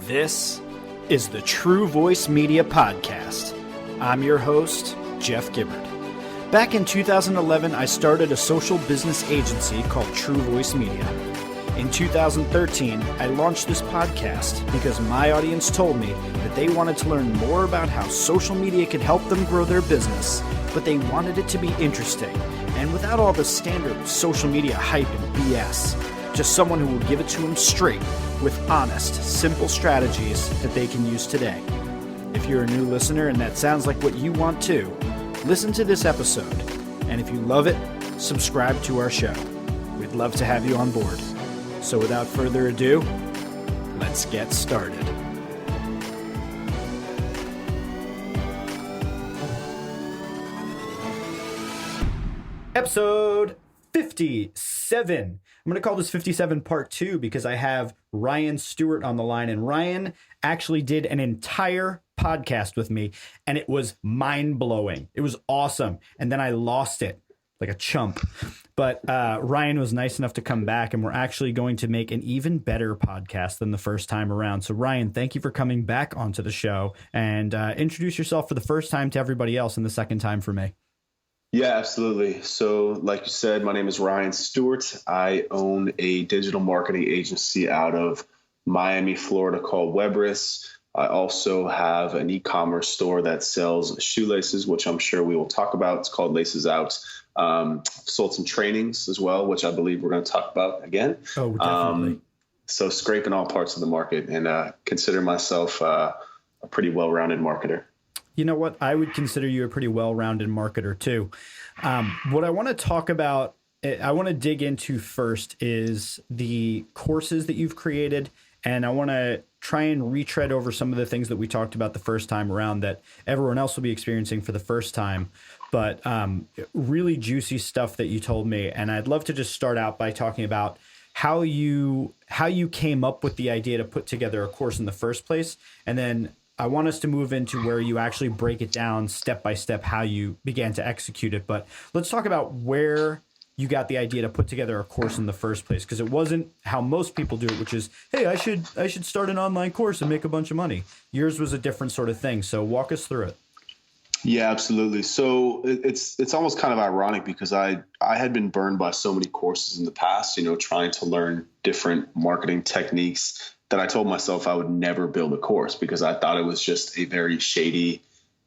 This is the True Voice Media Podcast. I'm your host, Jeff Gibbard. Back in 2011, I started a social business agency called True Voice Media. In 2013, I launched this podcast because my audience told me that they wanted to learn more about how social media could help them grow their business, but they wanted it to be interesting and without all the standard social media hype and BS. Just someone who will give it to them straight with honest, simple strategies that they can use today. If you're a new listener and that sounds like what you want too, listen to this episode. And if you love it, subscribe to our show. We'd love to have you on board. So without further ado, let's get started. Episode 57. I'm going to call this 57 part 2 because I have Ryan Stewart on the line, and Ryan actually did an entire podcast with me, and it was mind-blowing. It was awesome. And then I lost it like a chump. But Ryan was nice enough to come back, and we're actually going to make an even better podcast than the first time around. So Ryan, thank you for coming back onto the show, and introduce yourself for the first time to everybody else and the second time for me. Yeah, absolutely. So like you said, my name is Ryan Stewart. I own a digital marketing agency out of Miami, Florida called WEBRIS. I also have an e-commerce store that sells shoelaces, which I'm sure we will talk about. It's called Laces Out. Sold some trainings as well, which I believe we're going to talk about again. Oh, definitely. So scraping all parts of the market, and consider myself a pretty well-rounded marketer. You know what? I would consider you a pretty well-rounded marketer too. What I want to talk about, I want to dig into first is the courses that you've created. And I want to try and retread over some of the things that we talked about the first time around that everyone else will be experiencing for the first time. But really juicy stuff that you told me. And I'd love to just start out by talking about how you came up with the idea to put together a course in the first place. And then I want us to move into where you actually break it down step by step, how you began to execute it. But let's talk about where you got the idea to put together a course in the first place, because it wasn't how most people do it, which is, hey, I should start an online course and make a bunch of money. Yours was a different sort of thing. So walk us through it. Yeah, absolutely. So it's almost kind of ironic because I had been burned by so many courses in the past, trying to learn different marketing techniques, that I told myself I would never build a course because I thought it was just a very shady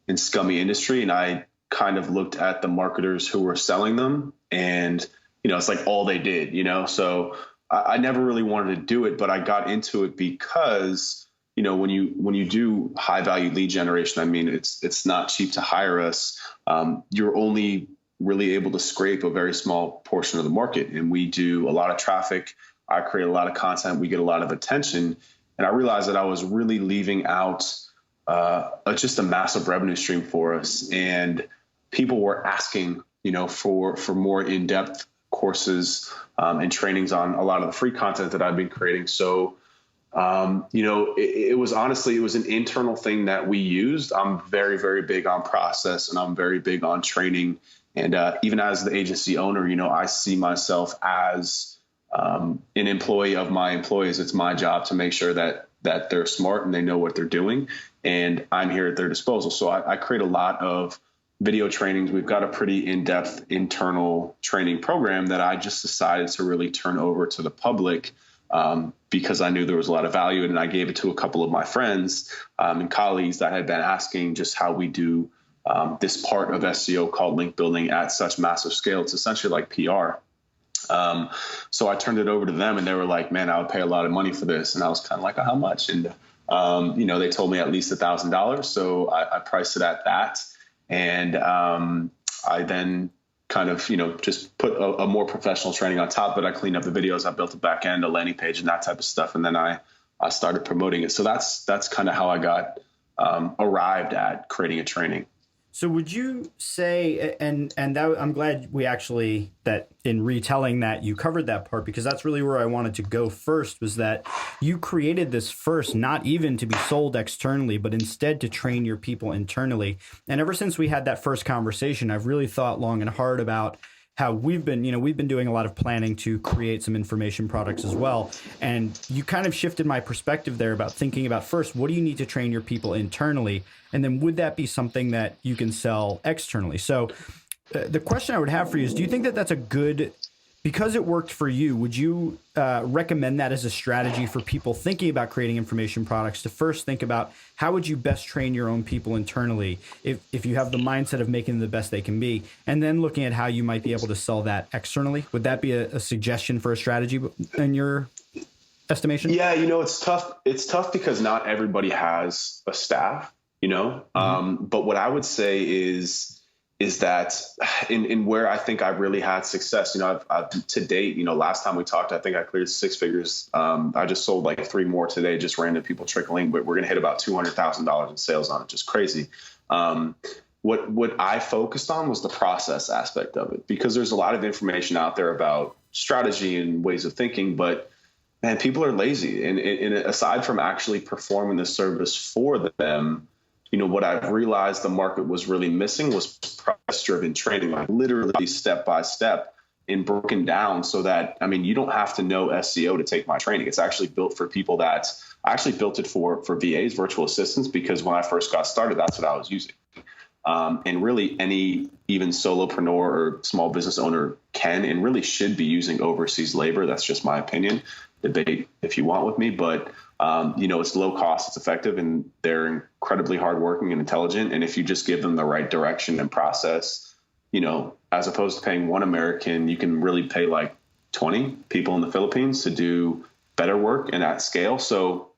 and scummy industry. And I kind of looked at the marketers who were selling them, and, it's like all they did, so I never really wanted to do it, but I got into it because, when you do high value lead generation, I mean, it's not cheap to hire us. You're only really able to scrape a very small portion of the market. And we do a lot of traffic. I create a lot of content. We get a lot of attention. And I realized that I was really leaving out just a massive revenue stream for us. And people were asking, for more in-depth courses and trainings on a lot of the free content that I've been creating. So, it was an internal thing that we used. I'm very, very big on process, and I'm very big on training. And even as the agency owner, I see myself as an employee of my employees. It's my job to make sure that they're smart and they know what they're doing, and I'm here at their disposal. So I create a lot of video trainings. We've got a pretty in-depth internal training program that I just decided to really turn over to the public because I knew there was a lot of value in it. And I gave it to a couple of my friends and colleagues that had been asking just how we do this part of SEO called link building at such massive scale. It's essentially like PR. So I turned it over to them, and they were like, man, I would pay a lot of money for this. And I was kind of like, how much? And, they told me at least $1,000. So I priced it at that. And I then kind of, just put a more professional training on top of it. I cleaned up the videos. I built a back end, a landing page, and that type of stuff. And then I started promoting it. So that's kind of how I got arrived at creating a training. So would you say, and that, I'm glad we actually, that in retelling that you covered that part, because that's really where I wanted to go first, was that you created this first, not even to be sold externally, but instead to train your people internally. And ever since we had that first conversation, I've really thought long and hard about how we've been doing a lot of planning to create some information products as well. And you kind of shifted my perspective there about thinking about first, what do you need to train your people internally? And then would that be something that you can sell externally? So the question I would have for you is, do you think that that's a good, because it worked for you, would you recommend that as a strategy for people thinking about creating information products to first think about how would you best train your own people internally if you have the mindset of making them the best they can be, and then looking at how you might be able to sell that externally? Would that be a suggestion for a strategy in your estimation? Yeah, it's tough. It's tough because not everybody has a staff, but what I would say is that in where I think I've really had success, I've to date, last time we talked, I think I cleared 6 figures. I just sold like 3 more today, just random people trickling, but we're going to hit about $200,000 in sales on it. Just crazy. What I focused on was the process aspect of it, because there's a lot of information out there about strategy and ways of thinking, but man, people are lazy. And aside from actually performing the service for them, what I've realized the market was really missing was price-driven training, like literally step by step and broken down so that, you don't have to know SEO to take my training. It's actually built for people I actually built it for VAs, virtual assistants, because when I first got started, that's what I was using. And really any even solopreneur or small business owner can and really should be using overseas labor. That's just my opinion. Debate if you want with me, but it's low cost, it's effective, and they're incredibly hardworking and intelligent. And if you just give them the right direction and process, as opposed to paying one American, you can really pay like 20 people in the Philippines to do better work and at scale. So,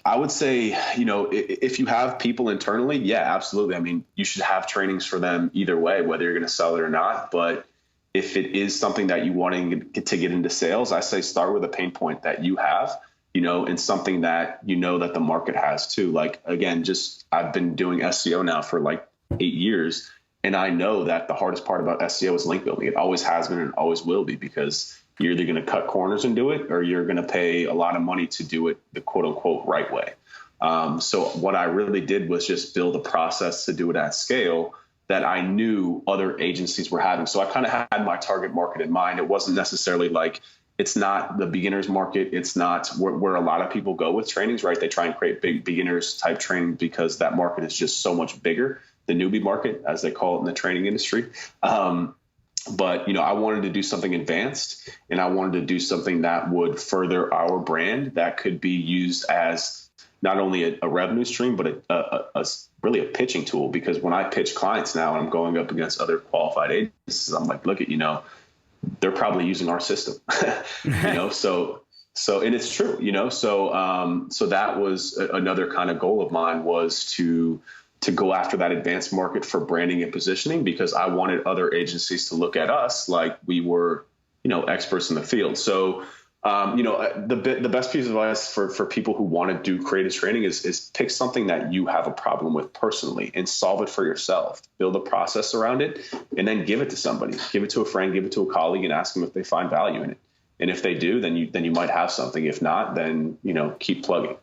I would say, if you have people internally, yeah, absolutely. You should have trainings for them either way, whether you're going to sell it or not. But if it is something that you want to get into sales, I say start with a pain point that you have, and something that that the market has too. Like, again, I've been doing SEO now for like 8 years, and I know that the hardest part about SEO is link building. It always has been and always will be, because you're either going to cut corners and do it, or you're going to pay a lot of money to do it the quote unquote right way. So what I really did was just build a process to do it at scale that I knew other agencies were having. So I kind of had my target market in mind. It wasn't necessarily like, it's not the beginner's market. It's not where a lot of people go with trainings, right? They try and create big beginners type training because that market is just so much bigger, the newbie market, as they call it in the training industry. But, I wanted to do something advanced, and I wanted to do something that would further our brand, that could be used as not only a revenue stream, but really a pitching tool. Because when I pitch clients now, and I'm going up against other qualified agencies, I'm like, look at, they're probably using our system, so, and it's true, so that was another kind of goal of mine, was to go after that advanced market for branding and positioning, because I wanted other agencies to look at us like we were, experts in the field. So, the best piece of advice for people who want to do creative training is pick something that you have a problem with personally and solve it for yourself. Build a process around it, and then give it to somebody. Give it to a friend, give it to a colleague, and ask them if they find value in it. And if they do, then you might have something. If not, then keep plugging.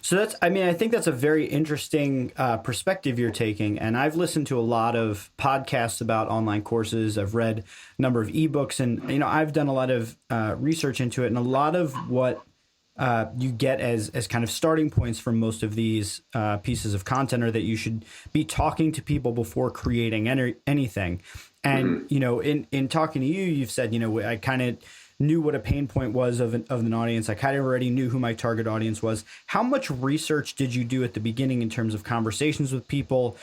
So I think that's a very interesting perspective you're taking. And I've listened to a lot of podcasts about online courses. I've read a number of ebooks, and, I've done a lot of research into it. And a lot of what you get as kind of starting points from most of these pieces of content are that you should be talking to people before creating anything. And, in talking to you, you've said, I kind of knew what a pain point was of an audience. I kind of already knew who my target audience was. How much research did you do at the beginning in terms of conversations with people,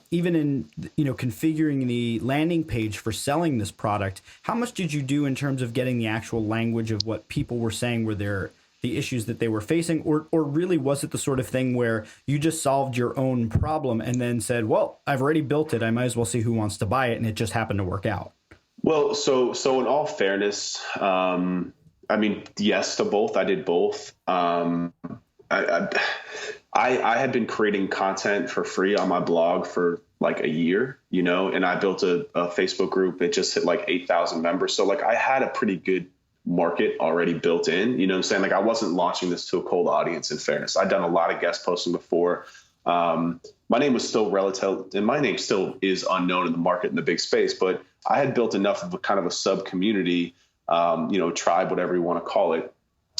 even in, configuring the landing page for selling this product? How much did you do in terms of getting the actual language of what people were saying were the issues that they were facing? Or really was it the sort of thing where you just solved your own problem and then said, well, I've already built it, I might as well see who wants to buy it, and it just happened to work out? Well, so in all fairness, yes to both. I did both. I had been creating content for free on my blog for like a year, and I built a Facebook group. It just hit like 8,000 members. So like I had a pretty good market already built in, what I'm saying? Like I wasn't launching this to a cold audience, in fairness. I'd done a lot of guest posting before. my name was still relative, and my name still is unknown in the market in the big space, but I had built enough of a kind of a sub community, tribe, whatever you want to call it,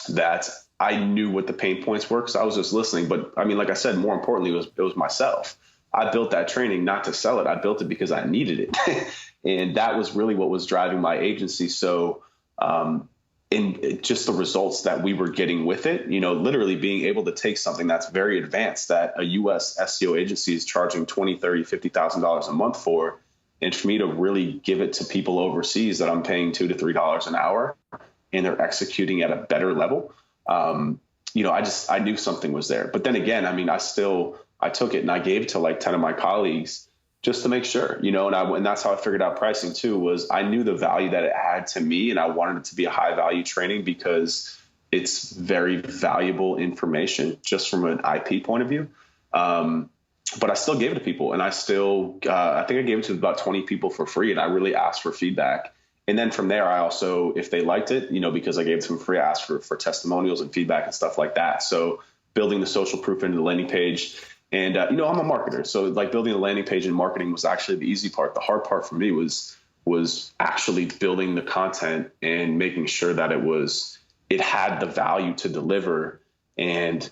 that I knew what the pain points were because I was just listening. But I mean, like I said, more importantly, it was myself. I built that training not to sell it. I built it because I needed it. And that was really what was driving my agency. So, in just the results that we were getting with it, literally being able to take something that's very advanced that a US SEO agency is charging $20,000, $30,000, $50,000 a month for. And for me to really give it to people overseas that I'm paying $2 to $3 an hour and they're executing at a better level. I knew something was there. But then again, I mean, I took it and I gave it to like 10 of my colleagues just to make sure, and that's how I figured out pricing too, was I knew the value that it had to me and I wanted it to be a high value training because it's very valuable information just from an IP point of view. But I still gave it to people and I think I gave it to about 20 people for free and I really asked for feedback. And then from there, I also, if they liked it, because I gave it to them free, I asked for testimonials and feedback and stuff like that. So building the social proof into the landing page. And, I'm a marketer. So like building a landing page and marketing was actually the easy part. The hard part for me was actually building the content and making sure that it had the value to deliver. And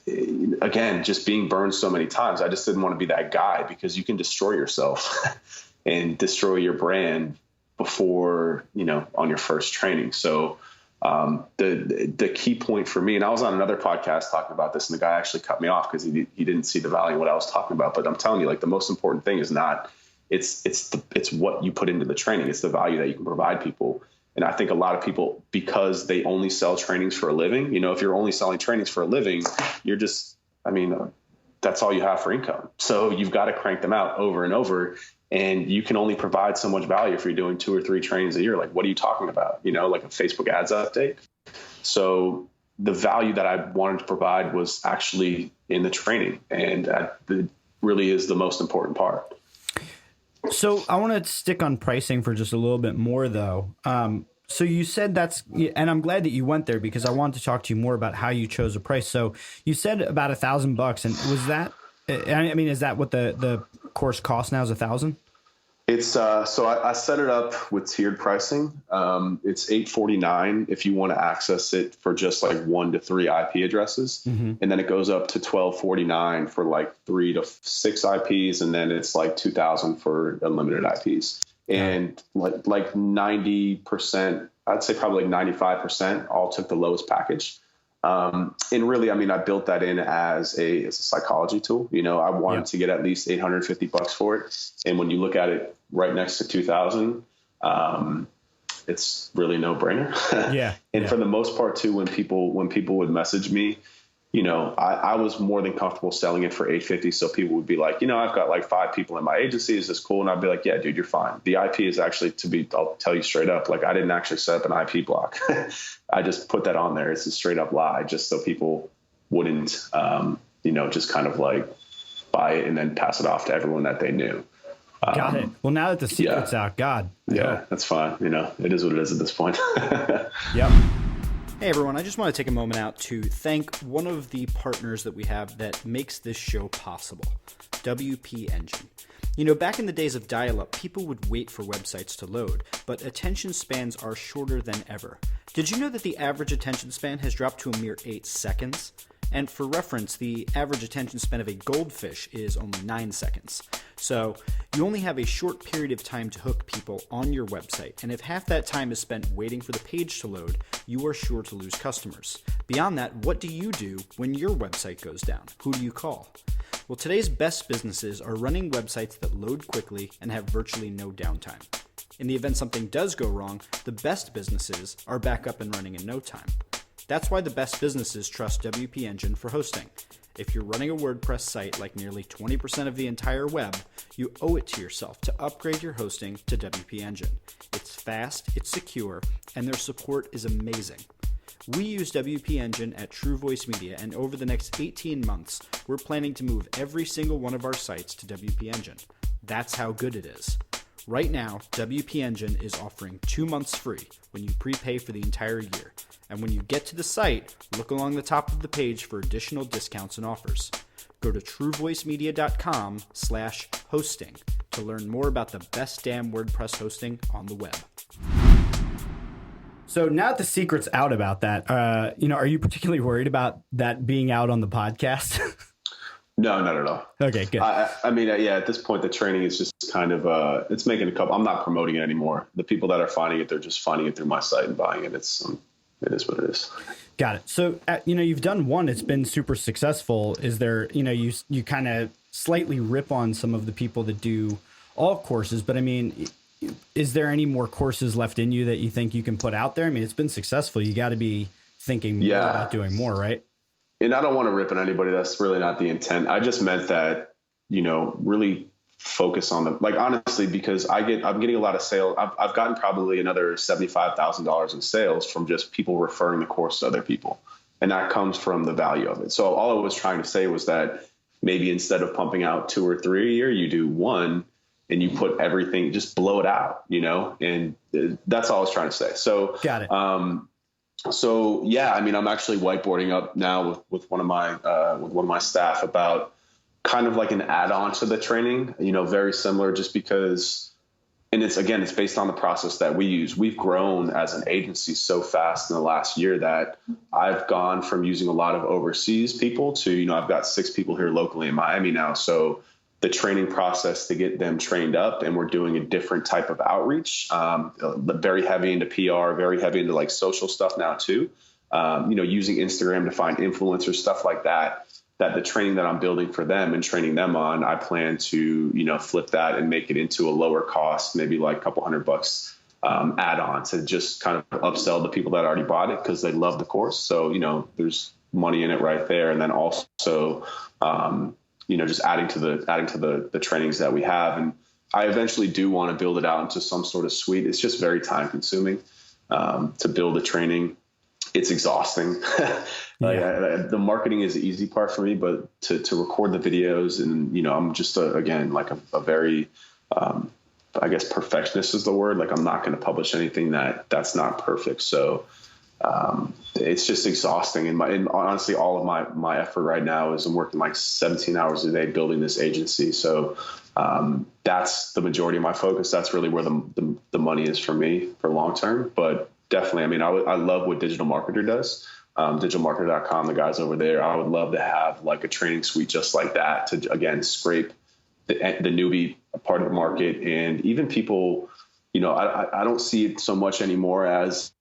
again, just being burned so many times, I just didn't want to be that guy because you can destroy yourself and destroy your brand before, on your first training. So the key point for me, and I was on another podcast talking about this and the guy actually cut me off because he didn't see the value in what I was talking about. But I'm telling you, like the most important thing is not, it's what you put into the training. It's the value that you can provide people. And I think a lot of people, because they only sell trainings for a living, if you're only selling trainings for a living, you're just, that's all you have for income. So you've got to crank them out over and over. And you can only provide so much value if you're doing 2 or 3 trainings a year. Like, what are you talking about? Like a Facebook ads update. So the value that I wanted to provide was actually in the training. And that really is the most important part. So I want to stick on pricing for just a little bit more, though. So you said and I'm glad that you went there because I wanted to talk to you more about how you chose a price. So you said about $1,000, and was that? Is that what the course costs now? Is $1,000? It's so I set it up with tiered pricing. It's $849 if you want to access it for just like 1 to 3 IP addresses, and then it goes up to $1249 for like 3 to 6 IPs, and then it's like $2,000 for unlimited IPs. And like 90%, I'd say probably like 95% all took the lowest package. And really, I built that in as a psychology tool. I wanted to get at least $850 for it. And when you look at it right next to 2,000, it's really no brainer. For the most part too, when people would message me, I was more than comfortable selling it for $850. So people would be like, I've got like 5 people in my agency. Is this cool? And I'd be like, yeah, dude, you're fine. The IP is actually I'll tell you straight up, like I didn't actually set up an IP block. I just put that on there. It's a straight up lie just so people wouldn't, just kind of like buy it and then pass it off to everyone that they knew. Got it. Well, now that the secret's out, God. Yeah, that's fine. It is what it is at this point. Yep. Hey everyone, I just want to take a moment out to thank one of the partners that we have that makes this show possible, WP Engine. Back in the days of dial-up, people would wait for websites to load, but attention spans are shorter than ever. Did you know that the average attention span has dropped to a mere 8 seconds? And for reference, the average attention span of a goldfish is only 9 seconds. So you only have a short period of time to hook people on your website, and if half that time is spent waiting for the page to load, you are sure to lose customers. Beyond that, what do you do when your website goes down? Who do you call? Well, today's best businesses are running websites that load quickly and have virtually no downtime. In the event something does go wrong, the best businesses are back up and running in no time. That's why the best businesses trust WP Engine for hosting. If you're running a WordPress site like nearly 20% of the entire web, you owe it to yourself to upgrade your hosting to WP Engine. It's fast, it's secure, and their support is amazing. We use WP Engine at True Voice Media, and over the next 18 months, we're planning to move every single one of our sites to WP Engine. That's how good it is. Right now, WP Engine is offering 2 months free when you prepay for the entire year. And when you get to the site, look along the top of the page for additional discounts and offers. Go to truevoicmedia.com/hosting to learn more about the best damn WordPress hosting on the web. So now that the secret's out about that, are you particularly worried about that being out on the podcast? No, not at all. Okay, good. I mean, at this point, the training is just kind of, it's making a couple, I'm not promoting it anymore. The people that are finding it, they're just finding it through my site and buying it. It is what it is. Got it. So, you've done one, it's been super successful. Is there, you kind of slightly rip on some of the people that do all courses, but I mean, is there any more courses left in you that you think you can put out there? I mean, it's been successful. You got to be thinking more about doing more, right? And I don't want to rip on anybody. That's really not the intent. I just meant that, really focus on them. Like, honestly, because I'm getting a lot of sales. I've gotten probably another $75,000 in sales from just people referring the course to other people. And that comes from the value of it. So all I was trying to say was that maybe instead of pumping out 2 or 3 a year, you do one and you put everything, just blow it out, and that's all I was trying to say. So, got it. So yeah, I mean, I'm actually whiteboarding up now with one of my staff about kind of like an add-on to the training, very similar, just because, and it's based on the process that we use. We've grown as an agency so fast in the last year that I've gone from using a lot of overseas people to, I've got 6 people here locally in Miami now. So the training process to get them trained up, and we're doing a different type of outreach, very heavy into PR, very heavy into like social stuff now too. Using Instagram to find influencers, stuff like that the training that I'm building for them and training them on, I plan to, flip that and make it into a lower cost, maybe like a couple $100 add-on to just kind of upsell the people that already bought it because they love the course. So, there's money in it right there. And then also, just adding to the trainings that we have. And I eventually do want to build it out into some sort of suite. It's just very time consuming to build a training. It's exhausting. The marketing is the easy part for me, but to record the videos and, I'm just a very, I guess perfectionist is the word. Like, I'm not going to publish anything that's not perfect. So, it's just exhausting. And honestly, all of my effort right now is I'm working like 17 hours a day building this agency. So, that's the majority of my focus. That's really where the money is for me for long term. But definitely, I mean, I love what Digital Marketer does. Digitalmarketer.com, the guys over there. I would love to have like a training suite just like that to, again, scrape the newbie part of the market. And even people, I don't see it so much anymore as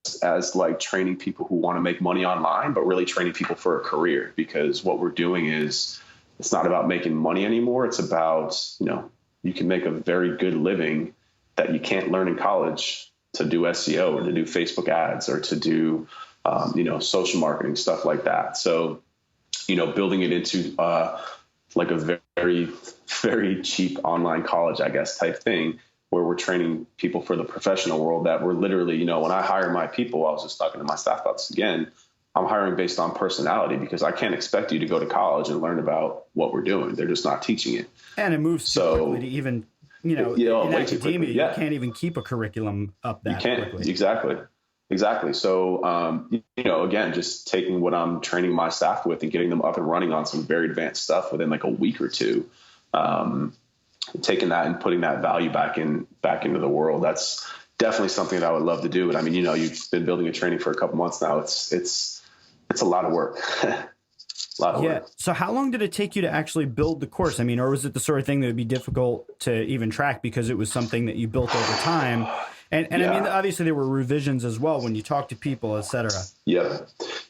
like training people who want to make money online, but really training people for a career, because what we're doing is, it's not about making money anymore. It's about, you can make a very good living that you can't learn in college to do SEO or to do Facebook ads or to do, social marketing, stuff like that. So, building it into like a very, very cheap online college, I guess, type thing, where we're training people for the professional world, that we're literally, when I hire my people, I was just talking to my staff about this again, I'm hiring based on personality, because I can't expect you to go to college and learn about what we're doing. They're just not teaching it. And it moves so quickly to even, in academia, you can't even keep a curriculum up that quickly. Exactly. So, again, just taking what I'm training my staff with and getting them up and running on some very advanced stuff within like a week or two, taking that and putting that value back into the world. That's definitely something that I would love to do. But I mean, you've been building a training for a couple months now. It's a lot of work. Yeah. So how long did it take you to actually build the course? I mean, or was it the sort of thing that would be difficult to even track because it was something that you built over time? And I mean, obviously there were revisions as well when you talk to people, et cetera. Yeah.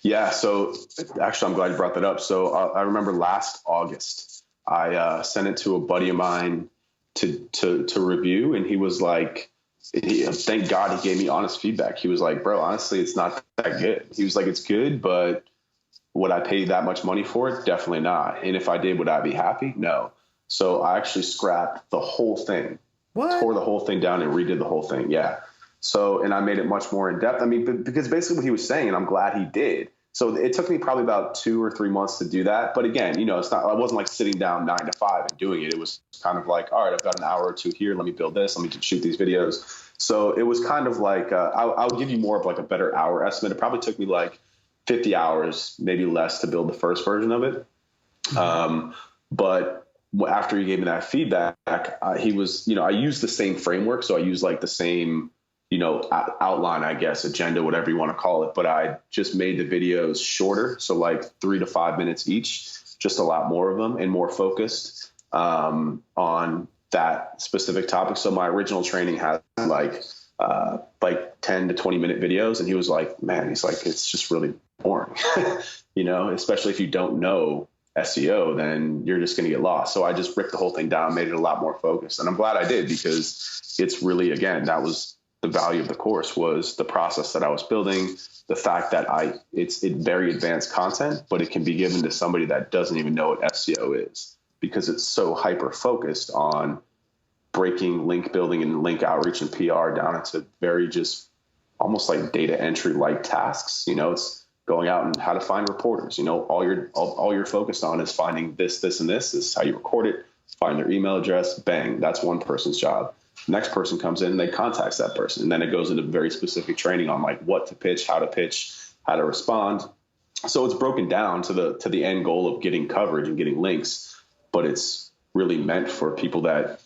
Yeah. So actually, I'm glad you brought that up. So I remember last August, I sent it to a buddy of mine to review. And he was like, thank God he gave me honest feedback. He was like, bro, honestly, it's not that good. He was like, it's good, but would I pay that much money for it? Definitely not. And if I did, would I be happy? No. So I actually scrapped the whole thing. What? Tore the whole thing down and redid the whole thing. Yeah. So, and I made it much more in depth. I mean, because basically what he was saying, and I'm glad he did, So it took me probably about 2 or 3 months to do that. But again, I wasn't like sitting down 9 to 5 and doing it. It was kind of like, all right, I've got an hour or two here. Let me build this. Let me shoot these videos. So it was kind of like, I'll give you more of like a better hour estimate. It probably took me like 50 hours, maybe less, to build the first version of it. But after he gave me that feedback, he was, I used the same framework. So I used like the same, outline, I guess, agenda, whatever you want to call it. But I just made the videos shorter. So like 3 to 5 minutes each, just a lot more of them and more focused on that specific topic. So my original training had like 10 to 20 minute videos. And he was like, man, he's like, it's just really boring, especially if you don't know SEO, then you're just going to get lost. So I just ripped the whole thing down, made it a lot more focused. And I'm glad I did, because it's really, again, that was the value of the course, was the process that I was building, the fact that it's very advanced content, but it can be given to somebody that doesn't even know what SEO is, because it's so hyper focused on breaking link building and link outreach and PR down into very just almost like data entry like tasks. It's going out and how to find reporters. All you're focused on is finding this, and this is how you record it, find their email address, bang, that's one person's job. Next person comes in, they contacts that person. And then it goes into very specific training on like what to pitch, how to respond. So it's broken down to the end goal of getting coverage and getting links, but it's really meant for people that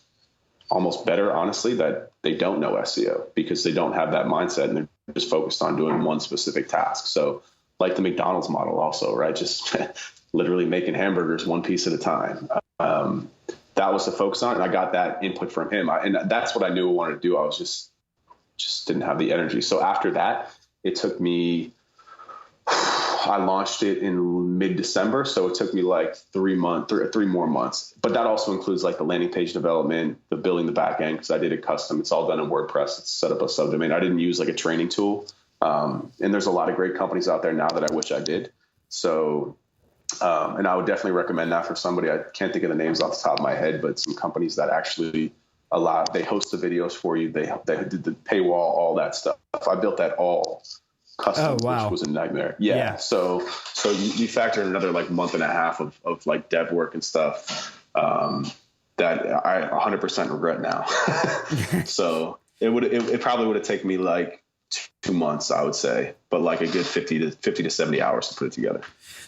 almost better, honestly, that they don't know SEO, because they don't have that mindset and they're just focused on doing one specific task. So like the McDonald's model also, right? Just literally making hamburgers one piece at a time. That was the focus on it. And I got that input from him. And that's what I knew I wanted to do. I was just didn't have the energy. So after that, it took me, I launched it in mid-December. So it took me like 3 more months. But that also includes like the landing page development, the building the back end, because I did it custom. It's all done in WordPress. It's set up a subdomain. I didn't use like a training tool. And there's a lot of great companies out there now that I wish I did. So, and I would definitely recommend that for somebody. I can't think of the names off the top of my head, but some companies that actually they host the videos for you. They did the paywall, all that stuff. I built that all custom, which was a nightmare. Yeah. So you factor in another like month and a half of like dev work and stuff, that I 100% regret now. So it probably would have taken me like 2 months, I would say, but like a good 50 to 70 hours to put it together.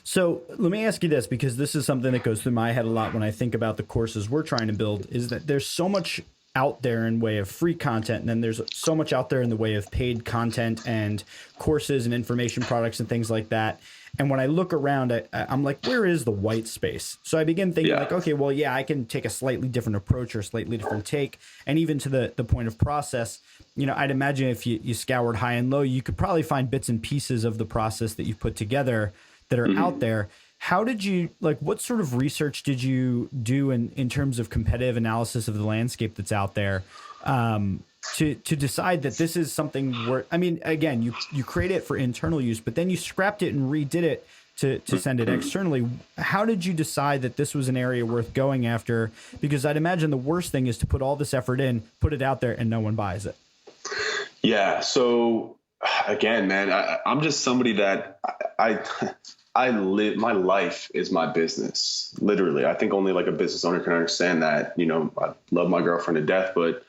So let me ask you this, because this is something that goes through my head a lot when I think about the courses we're trying to build, is that there's so much out there in way of free content, and then there's so much out there in the way of paid content and courses and information products and things like that. And when I look around, I'm like, where is the white space? So I begin thinking like, okay, well, yeah, I can take a slightly different approach or a slightly different take. And even to the point of process, I'd imagine if you scoured high and low, you could probably find bits and pieces of the process that you've put together that are out there. How did you, what sort of research did you do in terms of competitive analysis of the landscape that's out there to decide that this is something where, I mean, again, you create it for internal use, but then you scrapped it and redid it to send it externally. How did you decide that this was an area worth going after? Because I'd imagine the worst thing is to put all this effort in, put it out there, and no one buys it. Yeah. So again, man, I'm just somebody that I live, my life is my business. Literally. I think only like a business owner can understand that. I love my girlfriend to death, but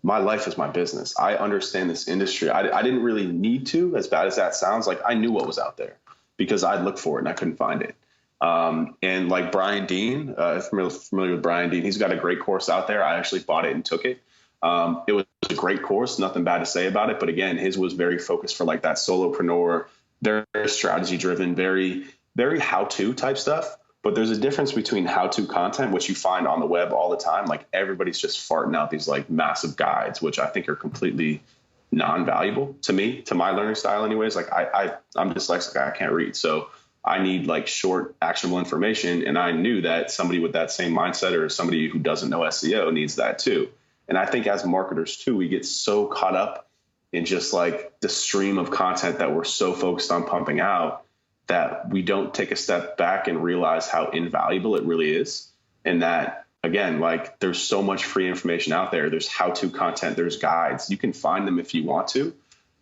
my life is my business. I understand this industry. I didn't really need to, as bad as that sounds. Like, I knew what was out there because I'd look for it and I couldn't find it. And like Brian Dean, familiar with Brian Dean, he's got a great course out there. I actually bought it and took it. It was a great course, nothing bad to say about it. But again, his was very focused for like that solopreneur, very strategy driven, very, very how-to type stuff. But there's a difference between how-to content, which you find on the web all the time. Like, everybody's just farting out these like massive guides, which I think are completely non-valuable to me, to my learning style anyways. Like, I'm dyslexic, I can't read. So I need like short, actionable information. And I knew that somebody with that same mindset, or somebody who doesn't know SEO, needs that too. And I think as marketers too, we get so caught up in just like the stream of content that we're so focused on pumping out that we don't take a step back and realize how invaluable it really is. And that, again, like, there's so much free information out there. There's how-to content, there's guides. You can find them if you want to,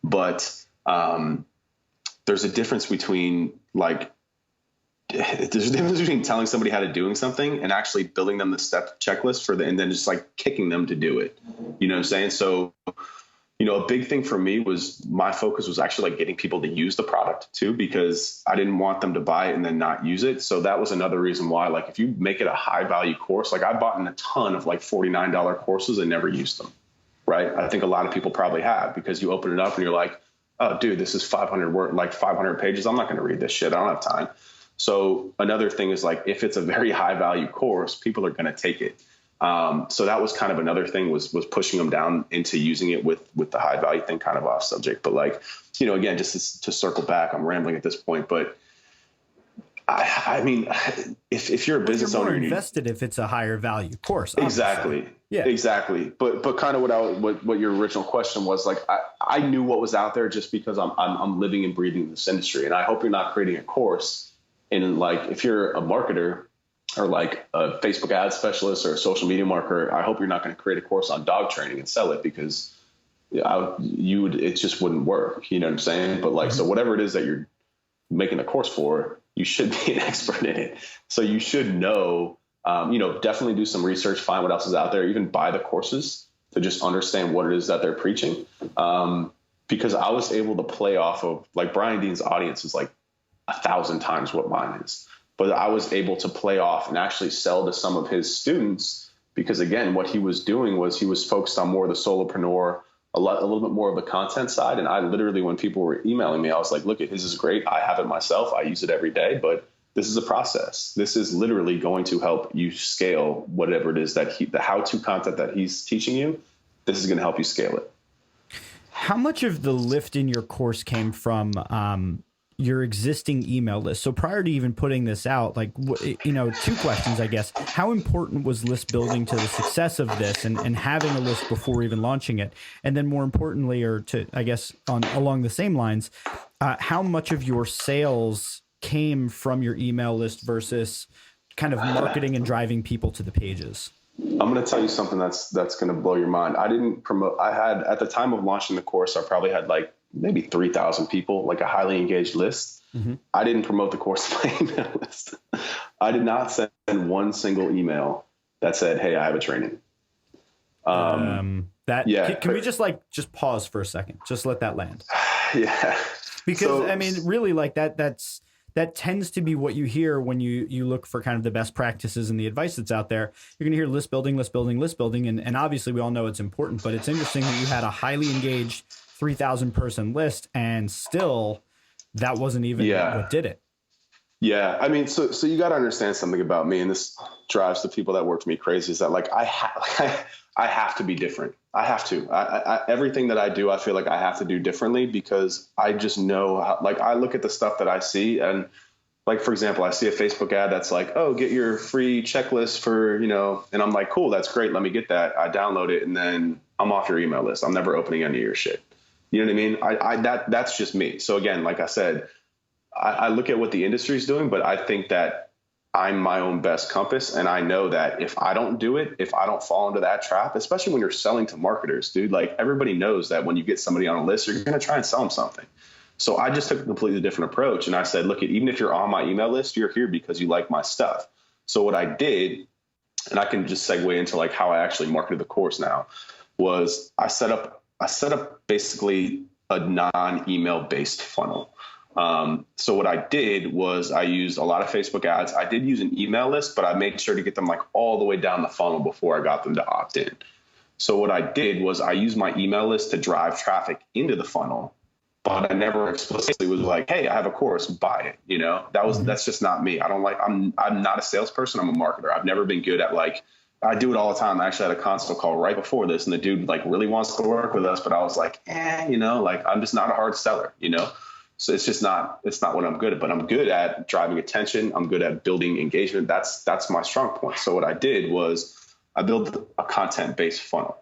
but there's a difference between like, there's a difference between telling somebody how to doing something and actually building them the step checklist and then just like kicking them to do it. You know what I'm saying? So, a big thing for me was my focus was actually like getting people to use the product too, because I didn't want them to buy it and then not use it. So that was another reason why, like, if you make it a high value course, like I bought in a ton of like $49 courses and never used them. Right. I think a lot of people probably have, because you open it up and you're like, oh, dude, this is 500 pages. I'm not going to read this shit. I don't have time. So another thing is, like, if it's a very high value course, people are going to take it. So that was kind of another thing, was pushing them down into using it with the high value thing, kind of off subject. But like, again, just to circle back, I'm rambling at this point, but I mean, if you're a business owner, you're more invested if it's a higher value course. Obviously. Exactly. Yeah, exactly. But kind of what your original question was, like, I knew what was out there just because I'm living and breathing this industry. And I hope you're not creating a course. And like, if you're a marketer or like a Facebook ad specialist or a social media marketer, I hope you're not going to create a course on dog training and sell it, because it just wouldn't work. You know what I'm saying? But like, so whatever it is that you're making a course for, you should be an expert in it. So you should know, definitely do some research, find what else is out there, even buy the courses to just understand what it is that they're preaching. Because I was able to play off of, like, Brian Dean's audience is like 1,000 times what mine is, but I was able to play off and actually sell to some of his students, because again, what he was doing was he was focused on more of the solopreneur, a little bit more of the content side. And I literally, when people were emailing me, I was like, look, his is great. I have it myself. I use it every day, but this is a process. This is literally going to help you scale whatever it is that the how-to content that he's teaching you. This is going to help you scale it. How much of the lift in your course came from your existing email list? So prior to even putting this out, like, two questions, I guess. How important was list building to the success of this, and having a list before even launching it? And then more importantly, or to, I guess, along the same lines, how much of your sales came from your email list versus kind of marketing and driving people to the pages? I'm going to tell you something that's going to blow your mind. I didn't promote. I had, at the time of launching the course, I probably had like maybe 3,000 people, like a highly engaged list. Mm-hmm. I didn't promote the course on my email list. I did not send one single email that said, hey, I have a training. Can we just pause for a second? Just let that land. Yeah. Because I mean, really, like that tends to be what you hear when you look for kind of the best practices and the advice that's out there. You're going to hear list building. And obviously we all know it's important, but it's interesting that you had a highly engaged 3,000 person list, and still that wasn't even what did it. Yeah. I mean, so you got to understand something about me, and this drives the people that work for me crazy, is that like, I have to be different. I have to, everything that I do, I feel like I have to do differently, because I just know how, like, I look at the stuff that I see, and like, for example, I see a Facebook ad that's like, oh, get your free checklist for, and I'm like, cool, that's great. Let me get that. I download it, and then I'm off your email list. I'm never opening any of your shit. You know what I mean? That's just me. So again, like I said, I look at what the industry is doing, but I think that I'm my own best compass. And I know that if I don't do it, if I don't fall into that trap, especially when you're selling to marketers, dude, like, everybody knows that when you get somebody on a list, you're going to try and sell them something. So I just took a completely different approach. And I said, look, even if you're on my email list, you're here because you like my stuff. So what I did, and I can just segue into like how I actually marketed the course now, was I set up basically a non-email based funnel. So what I did was I used a lot of Facebook ads. I did use an email list, but I made sure to get them like all the way down the funnel before I got them to opt in. So what I did was I used my email list to drive traffic into the funnel, but I never explicitly was like, hey, I have a course, buy it. That's just not me. I'm not a salesperson. I'm a marketer. I've never been good at, like, I do it all the time. I actually had a consult call right before this, and the dude like really wants to work with us, but I was like, like, I'm just not a hard seller, So it's not what I'm good at, but I'm good at driving attention. I'm good at building engagement. That's my strong point. So what I did was I built a content-based funnel,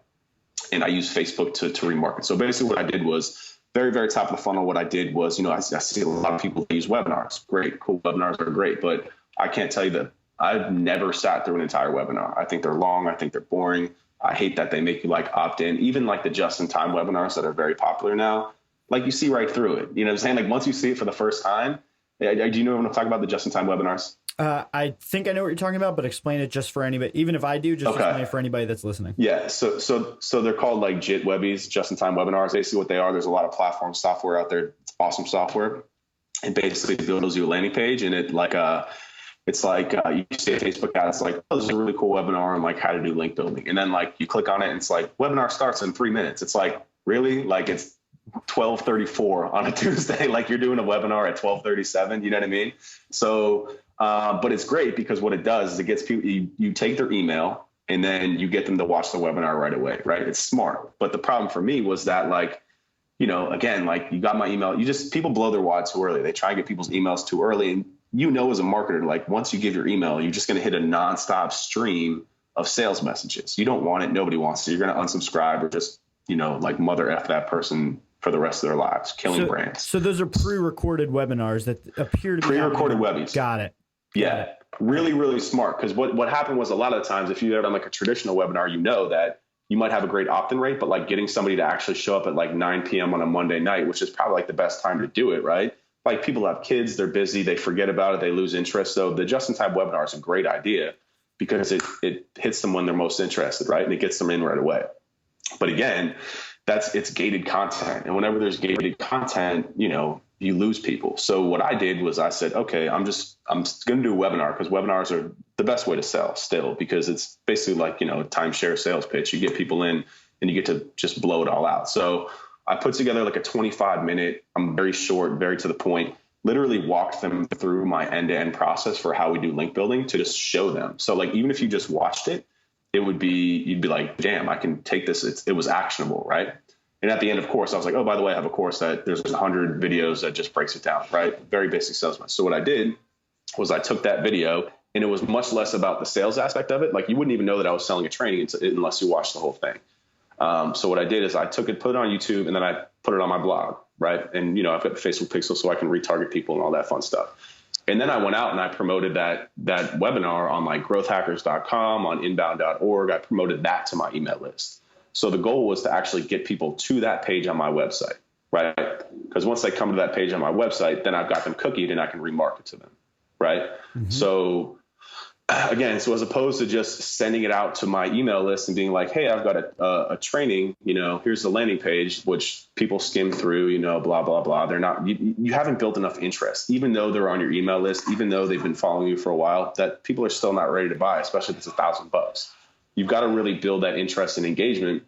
and I used Facebook to remarket. So basically what I did was, very, very top of the funnel, what I did was, I see a lot of people use webinars. Great, cool. Webinars are great, but I can't tell you that I've never sat through an entire webinar. I think they're long. I think they're boring. I hate that they make you like opt in. Even like the just-in-time webinars that are very popular now, like, you see right through it. You know what I'm saying? Like, once you see it for the first time, Do you know when I'm talking about the just-in-time webinars? I think I know what you're talking about, but explain it just for anybody. Even if I do, just explain it for anybody that's listening. Yeah. So they're called like JIT Webbies, just-in-time webinars. Basically what they are, there's a lot of platform software out there. It's awesome software. It basically builds you a landing page, and it's like you see a Facebook ad. It's like, oh, this is a really cool webinar on like how to do link building. And then like you click on it and it's like, webinar starts in 3 minutes. It's like, really? Like it's 12:34 on a Tuesday. Like you're doing a webinar at 12:37. You know what I mean? So, but it's great because what it does is it gets people, you take their email and then you get them to watch the webinar right away, right? It's smart. But the problem for me was that like, you know, again, like you got my email, people blow their wad too early. They try and get people's emails too early. And you know, as a marketer, like once you give your email, you're just going to hit a nonstop stream of sales messages. You don't want it. Nobody wants it. You're going to unsubscribe or just, you know, like mother F that person for the rest of their lives, killing brands. So those are pre-recorded webinars that appear to be pre-recorded webbies. Got it. Yeah. Really, really smart. Because what happened was a lot of the times, if you've ever done like a traditional webinar, you know that you might have a great opt-in rate, but like getting somebody to actually show up at like 9 p.m. on a Monday night, which is probably like the best time to do it, right? Like people have kids, they're busy, they forget about it, they lose interest. So the just-in-time webinar is a great idea because it hits them when they're most interested, right? And it gets them in right away. But again, it's gated content. And whenever there's gated content, you know, you lose people. So what I did was I said, okay, I'm going to do a webinar because webinars are the best way to sell still, because it's basically like, you know, a timeshare sales pitch. You get people in and you get to just blow it all out. So I put together like a 25-minute, I'm very short, very to the point, literally walked them through my end-to-end process for how we do link building to just show them. So like, even if you just watched it, you'd be like, damn, I can take this. It was actionable, right? And at the end, of course, I was like, oh, by the way, I have a course that there's 100 videos that just breaks it down, right? Very basic salesman. So what I did was I took that video, and it was much less about the sales aspect of it. Like you wouldn't even know that I was selling a training unless you watched the whole thing. So what I did is I took it, put it on YouTube, and then I put it on my blog, right? And, you know, I've got the Facebook pixel so I can retarget people and all that fun stuff. And then I went out and I promoted that webinar on like growthhackers.com, on inbound.org. I promoted that to my email list. So the goal was to actually get people to that page on my website, right? Because once they come to that page on my website, then I've got them cookied and I can remarket to them, right? Mm-hmm. So again, so as opposed to just sending it out to my email list and being like, hey, I've got a training, you know, here's the landing page, which people skim through, you know, blah, blah, blah. They're not, you haven't built enough interest, even though they're on your email list, even though they've been following you for a while, that people are still not ready to buy, especially if it's $1,000. You've got to really build that interest and engagement.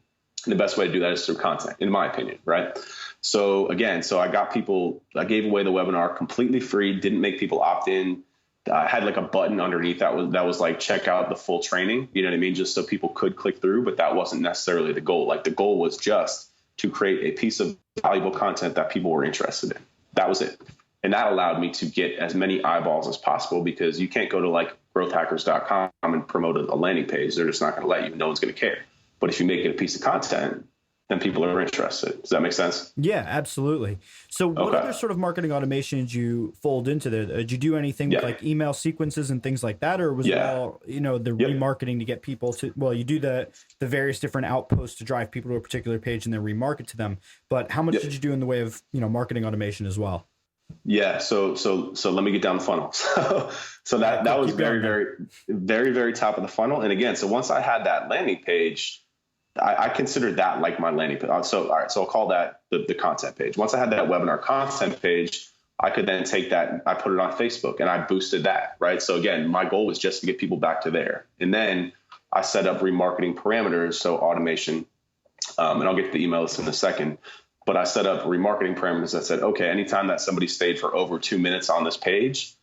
And the best way to do that is through content, in my opinion, right? So again, I got people, I gave away the webinar completely free, didn't make people opt in. I had like a button underneath that was like, check out the full training, you know what I mean? Just so people could click through, but that wasn't necessarily the goal. Like the goal was just to create a piece of valuable content that people were interested in. That was it. And that allowed me to get as many eyeballs as possible, because you can't go to like growthhackers.com and promote a landing page. They're just not going to let you. No one's going to care. But if you make it a piece of content, then people are interested. Does that make sense? Yeah, absolutely. So what other sort of marketing automations you fold into there? Did you do anything with like email sequences and things like that? Or was it all, you know, the remarketing to get people to, well, you do the various different outposts to drive people to a particular page and then remarket to them. But how much did you do in the way of, you know, marketing automation as well? Yeah. So let me get down the funnel. So that was very top of the funnel. And again, so once I had that landing page, I considered that like my landing page. So, all right, so I'll call that the content page. Once I had that webinar content page, I could then take that, I put it on Facebook and I boosted that, right? So again, my goal was just to get people back to there. And then I set up remarketing parameters, so automation, and I'll get to the email list in a second, but I set up remarketing parameters that said, okay, anytime that somebody stayed for over 2 minutes on this page,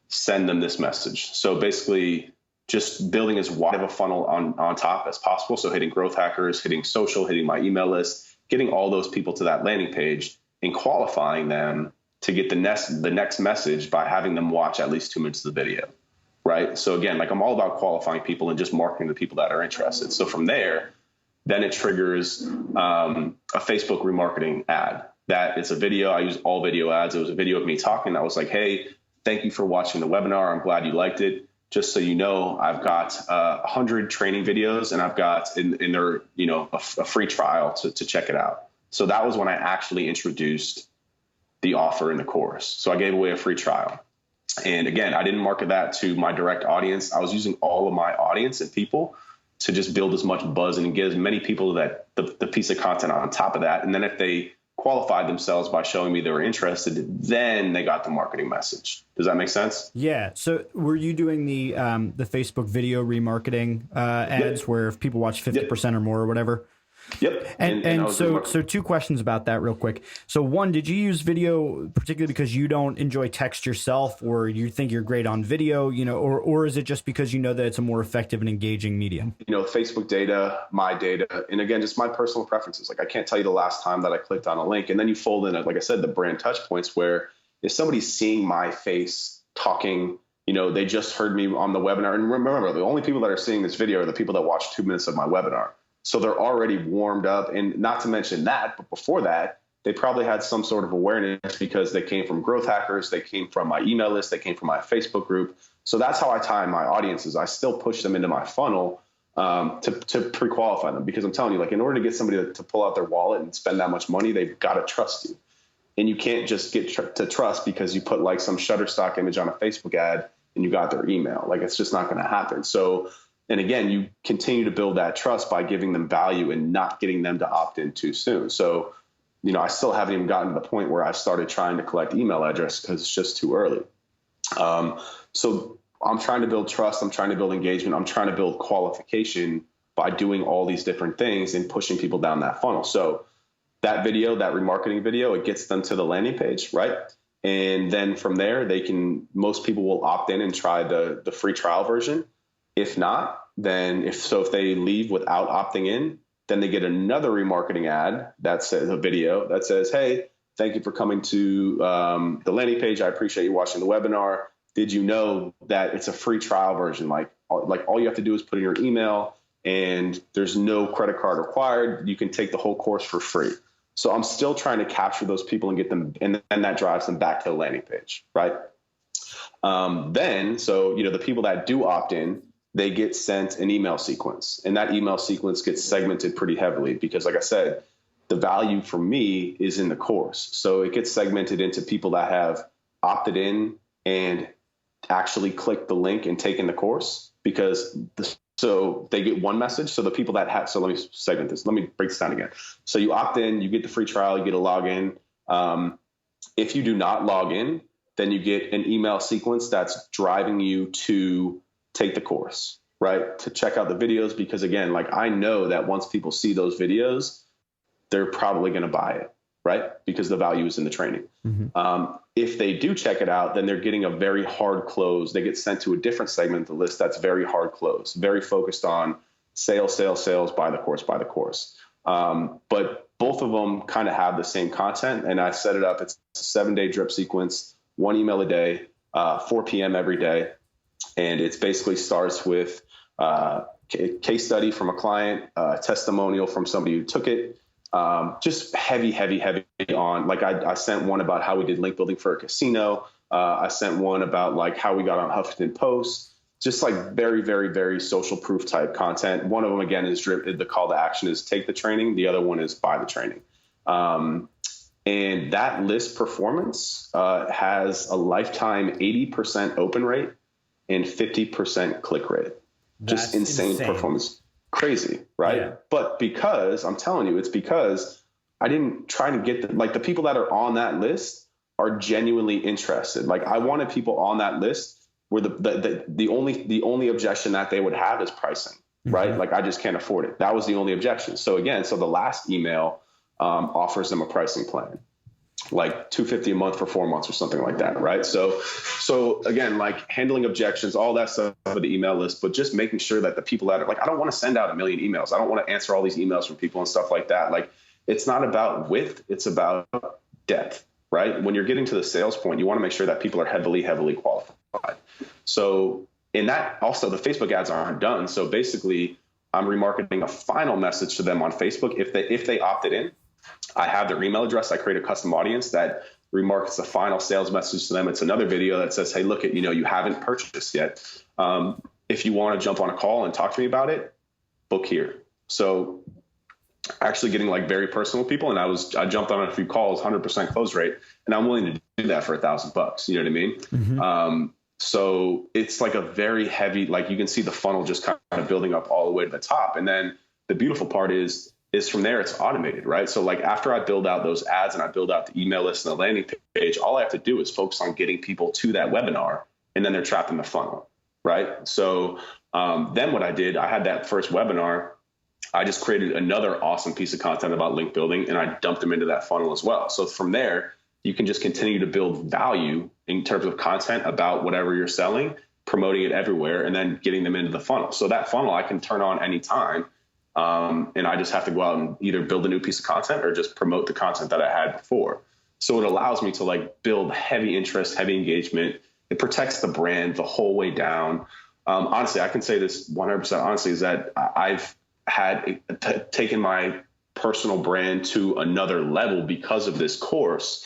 send them this message. So basically, just building as wide of a funnel on top as possible. So hitting growth hackers, hitting social, hitting my email list, getting all those people to that landing page and qualifying them to get the next message by having them watch at least 2 minutes of the video, right? So again, like I'm all about qualifying people and just marketing the people that are interested. So from there, then it triggers a Facebook remarketing ad. That it's a video. I use all video ads. It was a video of me talking. I was like, hey, thank you for watching the webinar. I'm glad you liked it. Just so you know, I've got 100 training videos, and I've got in there, you know, a free trial to check it out. So that was when I actually introduced the offer in the course. So I gave away a free trial. And again, I didn't market that to my direct audience. I was using all of my audience and people to just build as much buzz and get as many people that the piece of content on top of that. And then if they qualified themselves by showing me they were interested, then they got the marketing message. Does that make sense? Yeah. So were you doing the Facebook video remarketing ads where if people watch 50% or more or whatever? Yep. And so two questions about that real quick. So one, did you use video particularly because you don't enjoy text yourself, or you think you're great on video, or is it just because you know that it's a more effective and engaging medium? Facebook data, my data, and again, just my personal preferences. Like I can't tell you the last time that I clicked on a link, and then you fold in, like I said, the brand touch points where if somebody's seeing my face talking, they just heard me on the webinar. And remember, the only people that are seeing this video are the people that watch 2 minutes of my webinar. So they're already warmed up. And not to mention that, but before that, they probably had some sort of awareness because they came from growth hackers. They came from my email list. They came from my Facebook group. So that's how I tie my audiences. I still push them into my funnel to pre-qualify them, because I'm telling you, like, in order to get somebody to pull out their wallet and spend that much money, they've got to trust you. And you can't just get to trust because you put like some Shutterstock image on a Facebook ad and you got their email. Like, it's just not going to happen. So, and again, you continue to build that trust by giving them value and not getting them to opt in too soon. So, I still haven't even gotten to the point where I started trying to collect email address because it's just too early. So I'm trying to build trust. I'm trying to build engagement. I'm trying to build qualification by doing all these different things and pushing people down that funnel. So that video, that remarketing video, it gets them to the landing page, right? And then from there, most people will opt in and try the free trial version. If not, then if they leave without opting in, then they get another remarketing ad that says a video that says, "Hey, thank you for coming to the landing page. I appreciate you watching the webinar. Did you know that it's a free trial version? Like all you have to do is put in your email and there's no credit card required. You can take the whole course for free." So I'm still trying to capture those people and get them, and then that drives them back to the landing page, right? The people that do opt in, they get sent an email sequence, and that email sequence gets segmented pretty heavily because, like I said, the value for me is in the course. So it gets segmented into people that have opted in and actually clicked the link and taken the course, so they get one message. So the people that have, so let me segment this. Let me break this down again. So you opt in, you get the free trial, you get a login. If you do not log in, then you get an email sequence that's driving you to take the course, right? To check out the videos, because again, like I know that once people see those videos, they're probably going to buy it, right? Because the value is in the training. Mm-hmm. If they do check it out, then they're getting a very hard close. They get sent to a different segment of the list that's very hard close, very focused on sales, buy the course. But both of them kind of have the same content, and I set it up. It's a 7-day drip sequence, 1 email a day, 4 p.m. every day. And it basically starts with a case study from a client, a testimonial from somebody who took it, just heavy on. Like I sent one about how we did link building for a casino. I sent one about like how we got on Huffington Post, just like very, very, very social proof type content. One of them, again, is the call to action is take the training. The other one is buy the training. And that list performance has a lifetime 80% open rate and 50% click rate. Just insane performance. Crazy, right? Yeah. But because I'm telling you, it's because I didn't try to get the people that are on that list are genuinely interested. Like I wanted people on that list where the only objection that they would have is pricing, right? Mm-hmm. Like I just can't afford it. That was the only objection. So the last email offers them a pricing plan, like $250 a month for 4 months or something like that, right? So again, like handling objections, all that stuff with the email list, but just making sure that the people that are like, I don't want to send out a million emails. I don't want to answer all these emails from people and stuff like that. Like it's not about width, it's about depth, right? When you're getting to the sales point, you want to make sure that people are heavily qualified. So in that, also the Facebook ads aren't done. So basically I'm remarketing a final message to them on Facebook. If they opted in, I have their email address. I create a custom audience that remarkets the final sales message to them. It's another video that says, hey, look, you haven't purchased yet. If you want to jump on a call and talk to me about it, book here. So actually getting like very personal with people. And I jumped on a few calls, 100% close rate, and I'm willing to do that for $1,000. You know what I mean? Mm-hmm. So it's like a very heavy, like you can see the funnel just kind of building up all the way to the top. And then the beautiful part is from there, it's automated, right? So like after I build out those ads and I build out the email list and the landing page, all I have to do is focus on getting people to that webinar, and then they're trapped in the funnel, right? So then what I did, I had that first webinar. I just created another awesome piece of content about link building, and I dumped them into that funnel as well. So from there, you can just continue to build value in terms of content about whatever you're selling, promoting it everywhere, and then getting them into the funnel. So that funnel I can turn on anytime. And I just have to go out and either build a new piece of content or just promote the content that I had before. So it allows me to like build heavy interest, heavy engagement. It protects the brand the whole way down. Honestly, I can say this 100% honestly, is that I've had taken my personal brand to another level because of this course,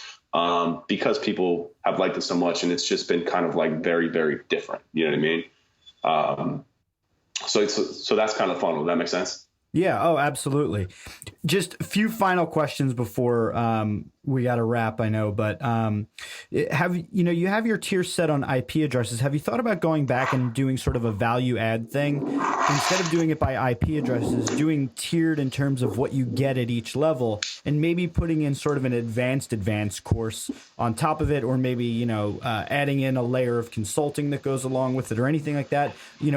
because people have liked it so much, and it's just been kind of like very, very different. You know what I mean? So that's kind of fun. Does that make sense? Yeah. Oh, absolutely. Just a few final questions before we got to wrap, I know, but you have your tiers set on IP addresses. Have you thought about going back and doing sort of a value add thing? Instead of doing it by IP addresses, doing tiered in terms of what you get at each level, and maybe putting in sort of an advanced course on top of it, or maybe, adding in a layer of consulting that goes along with it or anything like that.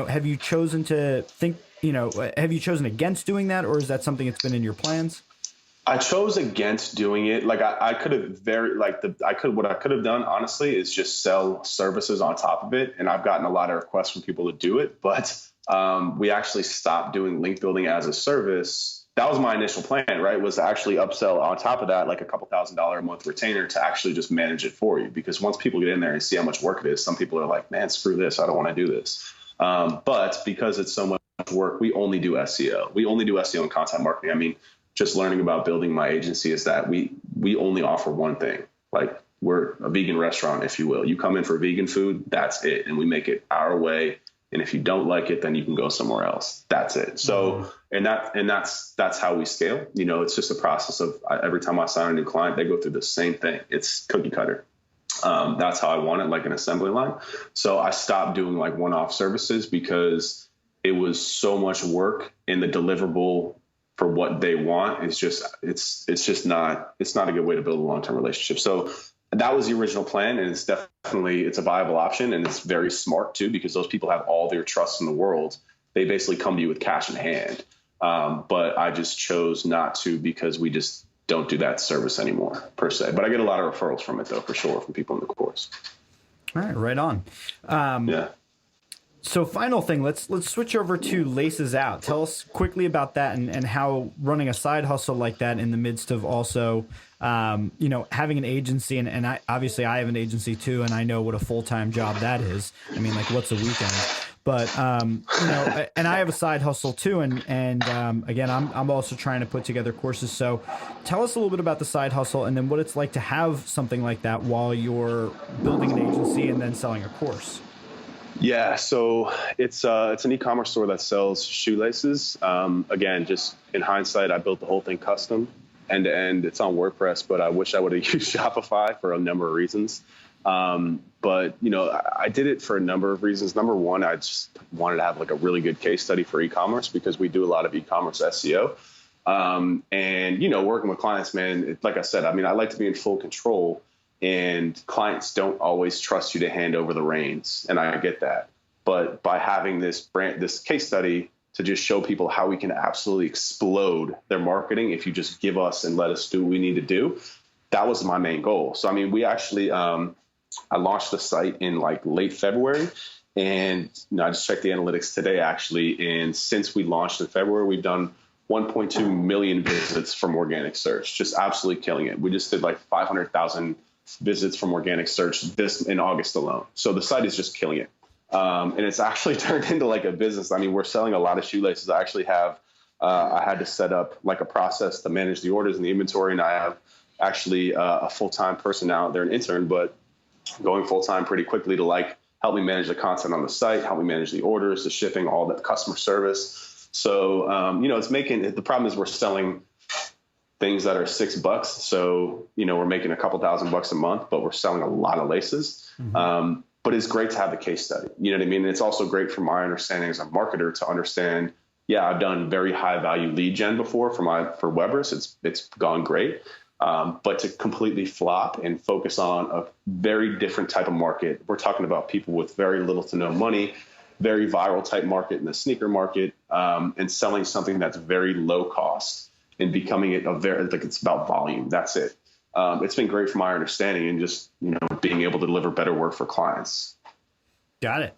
Have you chosen to think, have you chosen against doing that, or is that something that's been in your plans? I chose against doing it. Like I could have what I could have done honestly is just sell services on top of it. And I've gotten a lot of requests from people to do it, but we actually stopped doing link building as a service. That was my initial plan, right? Was to actually upsell on top of that, like a couple $1,000s a month retainer to actually just manage it for you. Because once people get in there and see how much work it is, some people are like, man, screw this. I don't want to do this. But because it's so much work, we only do SEO. We only do SEO and content marketing. I mean, just learning about building my agency is that we only offer one thing. Like, we're a vegan restaurant, if you will. You come in for vegan food, that's it. And we make it our way. And if you don't like it, then you can go somewhere else. That's it. So, and that's how we scale. It's just a process of every time I sign a new client, they go through the same thing. It's cookie cutter. That's how I want it, like an assembly line. So I stopped doing like one-off services because it was so much work, and the deliverable for what they want is just, it's not a good way to build a long-term relationship. So that was the original plan. And it's a viable option. And it's very smart too, because those people have all their trust in the world. They basically come to you with cash in hand. But I just chose not to, because we just don't do that service anymore per se. But I get a lot of referrals from it though, for sure, from people in the course. All right. Right on. Yeah. So final thing, let's switch over to Laces Out. Tell us quickly about that and how running a side hustle like that in the midst of also, having an agency. And I have an agency too, and I know what a full-time job that is. I mean, like, what's a weekend? But, and I have a side hustle too. And again, I'm also trying to put together courses. So tell us a little bit about the side hustle, and then what it's like to have something like that while you're building an agency and then selling a course. Yeah, so it's an e-commerce store that sells shoelaces. Again, just in hindsight, I built the whole thing custom, end to end. It's on WordPress, but I wish I would have used Shopify for a number of reasons. But I did it for a number of reasons. Number one, I just wanted to have like a really good case study for e-commerce, because we do a lot of e-commerce SEO. And working with clients, man, like I said, I mean, I like to be in full control. And clients don't always trust you to hand over the reins. And I get that. But by having this case study to just show people how we can absolutely explode their marketing if you just give us and let us do what we need to do, that was my main goal. So, I mean, we actually, I launched the site in like late February. And I just checked the analytics today, actually. And since we launched in February, we've done 1.2 million visits from organic search, just absolutely killing it. We just did like 500,000 visits from organic search this in August alone. So the site is just killing it. And it's actually turned into like a business. I mean, we're selling a lot of shoelaces. I actually have, I had to set up like a process to manage the orders and the inventory. And I have actually a full-time person now. They're an intern, but going full-time pretty quickly to like help me manage the content on the site, help me manage the orders, the shipping, all that customer service. So, it's the problem is we're selling things that are $6. So, we're making a couple $1,000 a month, but we're selling a lot of laces. But it's great to have the case study. You know what I mean? It's also great from my understanding as a marketer to understand, I've done very high value lead gen before for WEBRIS. It's gone great. But to completely flop and focus on a very different type of market, we're talking about people with very little to no money, very viral type market in the sneaker market, and selling something that's very low cost and becoming it it's about volume. That's it. It's been great from my understanding and just, being able to deliver better work for clients. Got it.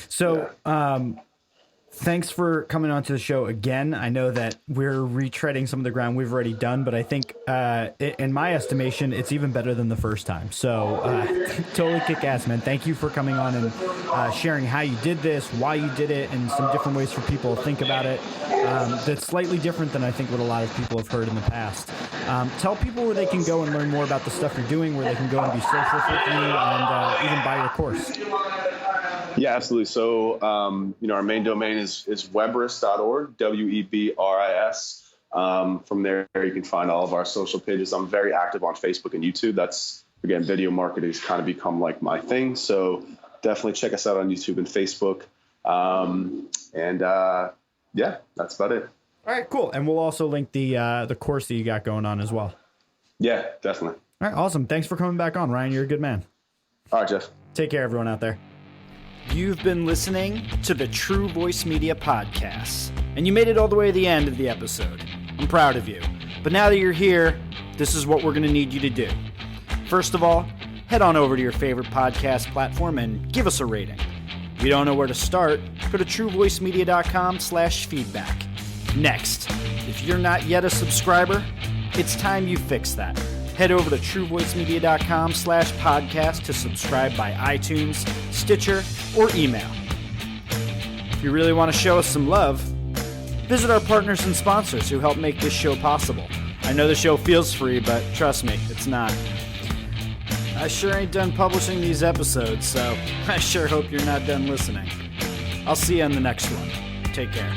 So, thanks for coming on to the show again. I know that we're retreading some of the ground we've already done, but I think, in my estimation, it's even better than the first time. So, totally kick ass, man. Thank you for coming on and sharing how you did this, why you did it, and some different ways for people to think about it. That's slightly different than I think what a lot of people have heard in the past. Tell people where they can go and learn more about the stuff you're doing, where they can go and be socials with you, and even buy your course. Yeah, absolutely. So, our main domain is webris.org, WEBRIS. From there, you can find all of our social pages. I'm very active on Facebook and YouTube. That's, again, video marketing has kind of become like my thing. So definitely check us out on YouTube and Facebook. That's about it. All right, cool. And we'll also link the course that you got going on as well. Yeah, definitely. All right, awesome. Thanks for coming back on, Ryan. You're a good man. All right, Jeff. Take care, everyone out there. You've been listening to the True Voice Media Podcast, and you made it all the way to the end of the episode. I'm proud of you. But now that you're here, this is what we're going to need you to do. First of all, head on over to your favorite podcast platform and give us a rating. If you don't know where to start, go to truevoicemedia.com/feedback. Next, if you're not yet a subscriber, it's time you fix that. Head over to truevoicemedia.com/podcast to subscribe by iTunes, Stitcher, or email. If you really want to show us some love, visit our partners and sponsors who help make this show possible. I know the show feels free, but trust me, it's not. I sure ain't done publishing these episodes, so I sure hope you're not done listening. I'll see you on the next one. Take care.